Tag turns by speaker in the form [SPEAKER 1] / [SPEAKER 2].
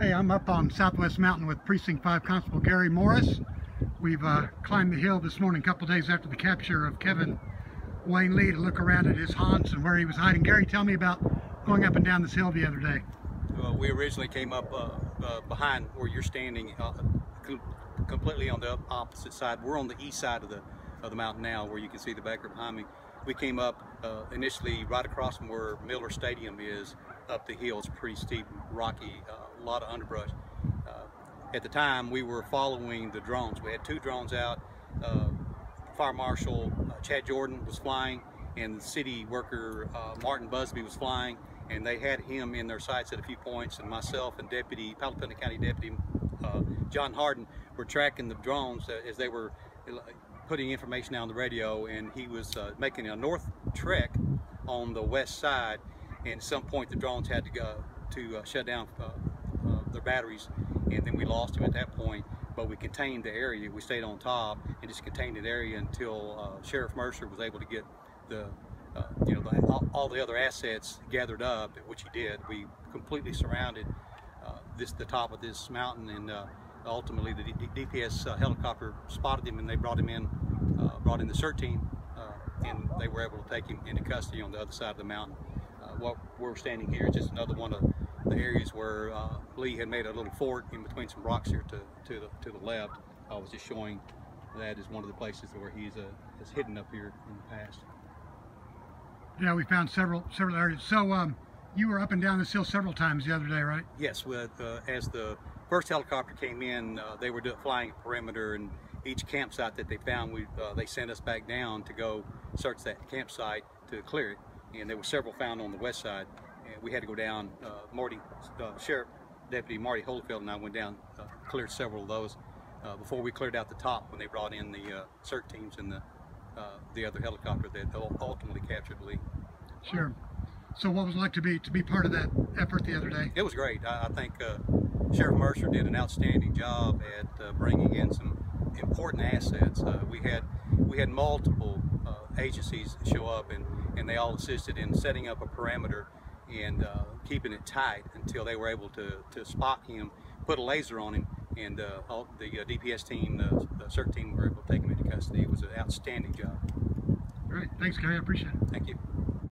[SPEAKER 1] Hey, I'm up on Southwest Mountain with Precinct 5 Constable Gary Morris. We've climbed the hill this morning, a couple days after the capture of Kevin Wayne Lee, to look around at his haunts and where he was hiding. Gary, tell me about going up and down this hill the other day.
[SPEAKER 2] We originally came up behind where you're standing, completely on the opposite side. We're on the east side of the mountain now, where you can see the backer behind me. We came up initially right across from where Miller Stadium is, up the hill. It's pretty steep, rocky, a lot of underbrush. At the time, we were following the drones. We had two drones out. Fire Marshal Chad Jordan was flying, and the city worker Martin Busby was flying, and they had him in their sights at a few points, and myself and Palo Pinto County Deputy John Harden were tracking the drones as they were putting information out on the radio, and he was making a north trek on the west side, and at some point the drones had to go to shut down their batteries, and then we lost him at that point. But we contained the area. We stayed on top and just contained the area until Sheriff Mercer was able to get the all the other assets gathered up, which he did. We completely surrounded the top of this mountain, and ultimately the DPS helicopter spotted him, and they brought in the CERT team, and they were able to take him into custody on the other side of the mountain. What we're standing here is just another one of the areas where Lee had made a little fort in between some rocks here to the left. I was just showing that as one of the places where he's hidden up here in the past.
[SPEAKER 1] Yeah, we found several areas. So you were up and down this hill several times the other day, right?
[SPEAKER 2] Yes. As the first helicopter came in, they were flying a perimeter, and each campsite that they found, they sent us back down to go search that campsite to clear it. And there were several found on the west side, and we had to go down. Sheriff Deputy Marty Holyfield and I went down, cleared several of those before we cleared out the top when they brought in the CERT teams and the other helicopter that ultimately captured Lee.
[SPEAKER 1] Sure. So what was it like to be part of that effort the other day?
[SPEAKER 2] It was great. I think Sheriff Mercer did an outstanding job at bringing in some important assets. We had multiple agencies show up, and they all assisted in setting up a perimeter and keeping it tight until they were able to spot him, put a laser on him, and the DPS team, the CERT team, were able to take him into custody. It was an outstanding job.
[SPEAKER 1] All right. Thanks, Gary. I appreciate it.
[SPEAKER 2] Thank you.